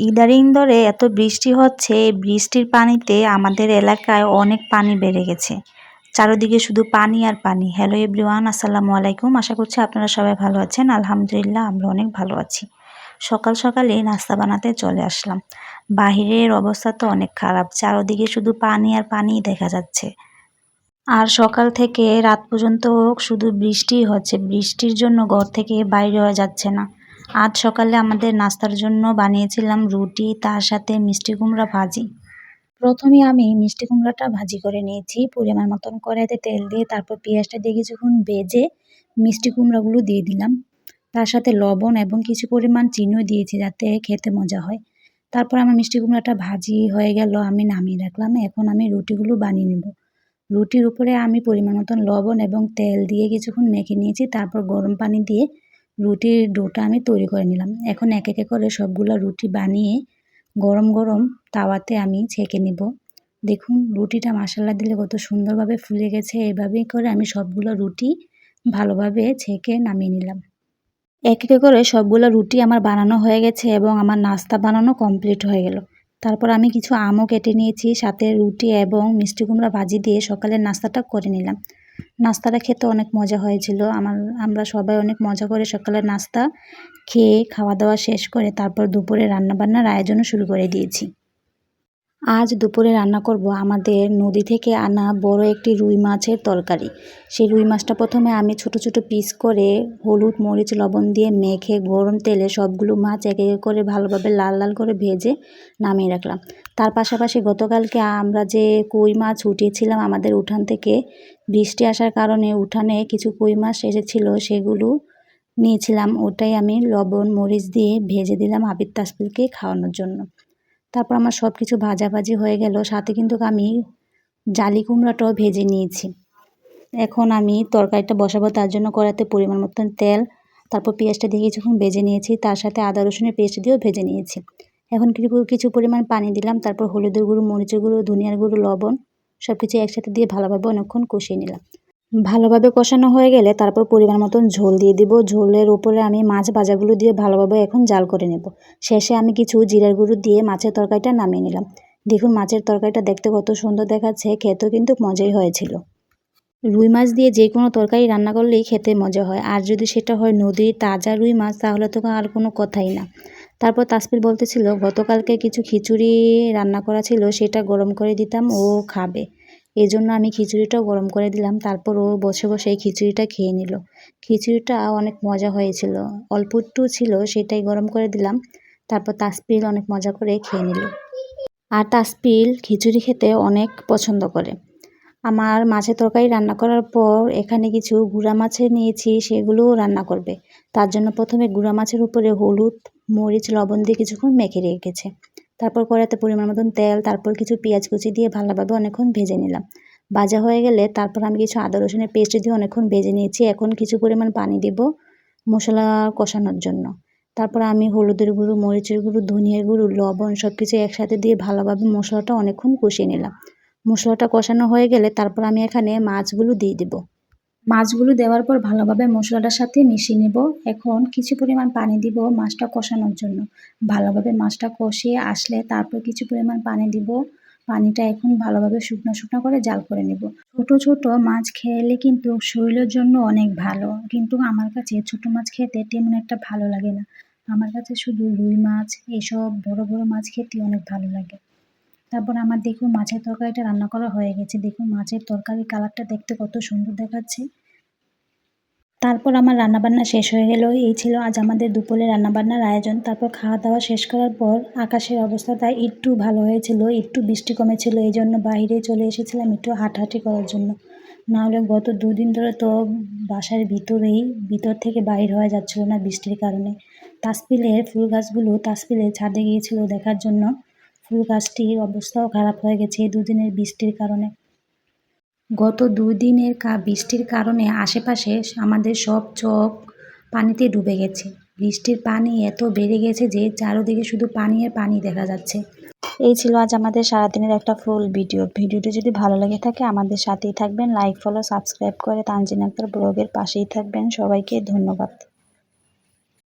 ইদারিং ধরে এত বৃষ্টি হচ্ছে, এই বৃষ্টির পানিতে আমাদের এলাকায় অনেক পানি বেড়ে গেছে। চারদিকে শুধু পানি আর পানি। হ্যালো এভরিওয়ান, আসসালামু আলাইকুম। আশা করছি আপনারা সবাই ভালো আছেন। আলহামদুলিল্লাহ আমরা অনেক ভালো আছি। সকাল সকালে নাস্তা বানাতে চলে আসলাম। বাহিরের অবস্থা তো অনেক খারাপ, চারদিকে শুধু পানি আর পানিই দেখা যাচ্ছে। আর সকাল থেকে রাত পর্যন্ত শুধু বৃষ্টিই হচ্ছে, বৃষ্টির জন্য ঘর থেকে বাইরে হওয়া যাচ্ছে না। আজ সকালে আমাদের নাস্তার জন্য বানিয়েছিলাম রুটি, তার সাথে মিষ্টি কুমড়া ভাজি। প্রথমে আমি মিষ্টি কুমড়াটা ভাজি করে নিয়েছি পরিমাণ মতন, কড়াইতে তেল দিয়ে তারপর পেঁয়াজটা দিয়ে কিছুক্ষণ ভেজে মিষ্টি কুমড়াগুলো দিয়ে দিলাম। তার সাথে লবণ এবং কিছু পরিমাণ চিনিও দিয়েছি যাতে খেতে মজা হয়। তারপর আমার মিষ্টি কুমড়াটা ভাজি হয়ে গেল, আমি নামিয়ে রাখলাম। এখন আমি রুটিগুলো বানিয়ে নেব। রুটির উপরে আমি পরিমাণ মতন লবণ এবং তেল দিয়ে কিছুক্ষণ মেখে নিয়েছি। তারপর গরম পানি দিয়ে রুটির ডোটা আমি তৈরি করে নিলাম। এখন এক এক করে সবগুলো রুটি বানিয়ে গরম গরম তাওয়াতে আমি ছেঁকে নেব। দেখুন রুটিটা মাশাআল্লাহ দিলে কত সুন্দরভাবে ফুলে গেছে। এভাবেই করে আমি সবগুলো রুটি ভালোভাবে ছেঁকে নামিয়ে নিলাম। এক এক করে সবগুলো রুটি আমার বানানো হয়ে গেছে এবং আমার নাস্তা বানানো কমপ্লিট হয়ে গেল। তারপর আমি কিছু আমও কেটে নিয়েছি, সাথে রুটি এবং মিষ্টি কুমড়া ভাজি দিয়ে সকালের নাস্তাটা করে নিলাম। নাস্তাটা খেতে অনেক মজা হয়েছিল। আমরা সবাই অনেক মজা করে সকালের নাস্তা খেয়ে খাওয়া দাওয়া শেষ করে তারপর দুপুরে রান্নাবান্নার আয়োজনও শুরু করে দিয়েছি। আজ দুপুরে রান্না করব আমাদের নদী থেকে আনা বড় একটি রুই মাছের তরকারি। সেই রুই মাছটা প্রথমে আমি ছোট ছোট পিস করে হলুদ মরিচ লবণ দিয়ে মেখে গরম তেলে সবগুলো মাছ এক এক করে ভালোভাবে লাল লাল করে ভেজে নামিয়ে রাখলাম। তার পাশাপাশি গতকালকে আমরা যে কই মাছ উঠিয়েছিলাম আমাদের উঠান থেকে, বৃষ্টি আসার কারণে উঠানে কিছু কই মাছ এসেছিল, সেগুলো নিয়েছিলাম। ওটাই আমি লবণ মরিচ দিয়ে ভেজে দিলাম আবির তাসফিলকে খাওয়ানোর জন্য। তারপর আমার সব কিছু ভাজাভাজি হয়ে গেল, সাথে কিন্তু আমি জালি কুমড়াটাও ভেজে নিয়েছি। এখন আমি তরকারিটা বসাবো, তার জন্য কড়াইতে পরিমাণ মতন তেল, তারপর পেঁয়াজটা দিয়ে কিছুক্ষণ ভেজে নিয়েছি, তার সাথে আদা রসুনের পেস্ট দিয়েও ভেজে নিয়েছি। এখন কিছু পরিমাণ পানি দিলাম, তারপর হলুদের গুঁড়ো, মরিচের গুঁড়ো, ধনিয়ার গুঁড়ো, লবণ সব কিছু একসাথে দিয়ে ভালোভাবে অনেকক্ষণ কষিয়ে নিলাম। ভালোভাবে কষানো হয়ে গেলে তারপর পরিমাণ মতন ঝোল দিয়ে দিব। ঝোলের উপরে আমি মাছ ভাজাগুলো দিয়ে ভালোভাবে এখন জাল করে নেব। শেষে আমি কিছু জিরার গুঁড়ো দিয়ে মাছের তরকারিটা নামিয়ে নিলাম। দেখুন মাছের তরকারিটা দেখতে কত সুন্দর দেখাচ্ছে, খেতেও কিন্তু মজাই হয়েছিল। রুই মাছ দিয়ে যে কোনো তরকারি রান্না করলেই খেতে মজা হয়, আর যদি সেটা হয় নদীর তাজা রুই মাছ তাহলে তো আর কোনো কথাই না। তারপর তাসফির বলতেছিল গতকালকে কিছু খিচুড়ি রান্না করা ছিল, সেটা গরম করে দিতাম, ও খাবে। এই জন্য আমি খিচুড়িটাও গরম করে দিলাম। তারপর ও বসে বসে এই খিচুড়িটা খেয়ে নিল। খিচুড়িটা অনেক মজা হয়েছিল, অল্প একটু ছিল, সেটাই গরম করে দিলাম। তারপর তাসফিল অনেক মজা করে খেয়ে নিল। আর তাসফিল খিচুড়ি খেতে অনেক পছন্দ করে। আমার মাছের তরকারি রান্না করার পর এখানে কিছু গুঁড়া মাছে নিয়েছি, সেগুলোও রান্না করবে। তার জন্য প্রথমে গুঁড়া মাছের উপরে হলুদ মরিচ লবণ দিয়ে কিছুক্ষণ মেখে রেখেছে। তারপর কড়াইতে পরিমাণ মতন তেল, তারপর কিছু পেঁয়াজ কুচি দিয়ে ভালোভাবে অনেকক্ষণ ভেজে নিলাম। ভাজা হয়ে গেলে তারপর আমি কিছু আদা রসুনের পেস্ট দিয়ে অনেকক্ষণ ভেজে নিয়েছি। এখন কিছু পরিমাণ পানি দেব মশলা কষানোর জন্য। তারপর আমি হলুদের গুঁড়ো, মরিচের গুঁড়ো, ধনিয়ার গুঁড়ো, লবণ সব কিছু একসাথে দিয়ে ভালোভাবে মশলাটা অনেকক্ষণ কষিয়ে নিলাম। মশলাটা কষানো হয়ে গেলে তারপর আমি এখানে মাছগুলো দিয়ে দেব। মাছগুলো দেওয়ার পর ভালোভাবে মশলাটার সাথে মিশিয়ে নেব। এখন কিছু পরিমাণ পানি দিব মাছটা কষানোর জন্য। ভালোভাবে মাছটা কষিয়ে আসলে তারপর কিছু পরিমাণ পানি দিব। পানিটা এখন ভালোভাবে শুকনো শুকনো করে জাল করে নেব। ছোট ছোট মাছ খেলে কিন্তু শরীরের জন্য অনেক ভালো, কিন্তু আমার কাছে ছোট মাছ খেতে তেমন একটা ভালো লাগে না। আমার কাছে শুধু রুই মাছ, এসব বড় বড় মাছ খেতে অনেক ভালো লাগে। তারপর আমার দেখুন মাছের তরকারিটা রান্না করা হয়ে গেছে। দেখুন মাছের তরকারির কালারটা দেখতে কত সুন্দর দেখাচ্ছে। তারপর আমার রান্নাবান্না শেষ হয়ে গেল। এই ছিল আজ আমাদের দুপুরে রান্নাবান্নার আয়োজন। তারপর খাওয়া দাওয়া শেষ করার পর আকাশের অবস্থাটা একটু ভালো হয়েছিল, একটু বৃষ্টি কমেছিল, এই জন্য বাইরে চলে এসেছিলাম একটু হাঁটাহাঁটি করার জন্য। নাহলে গত দুদিন ধরে তো বাসার ভিতর থেকে বাইর হওয়া যাচ্ছিল না বৃষ্টির কারণে। তাসফিলের ফুল গাছগুলো তাসফিলের ছাদে গিয়েছিল দেখার জন্য। ফুল গাছটির অবস্থাও খারাপ হয়ে গেছে এই দুদিনের বৃষ্টির কারণে। গত দুদিনের বৃষ্টির কারণে আশেপাশে আমাদের সব চোখ পানিতে ডুবে গেছে। বৃষ্টির পানি এত বেড়ে গেছে যে চারদিকে শুধু পানি আর পানি দেখা যাচ্ছে। এই ছিল আজ আমাদের সারাদিনের একটা ফুল ভিডিওটি যদি ভালো লেগে থাকে আমাদের সাথেই থাকবেন, লাইক ফলো সাবস্ক্রাইব করে তানজিন আক্তার ব্লগের পাশেই থাকবেন। সবাইকে ধন্যবাদ।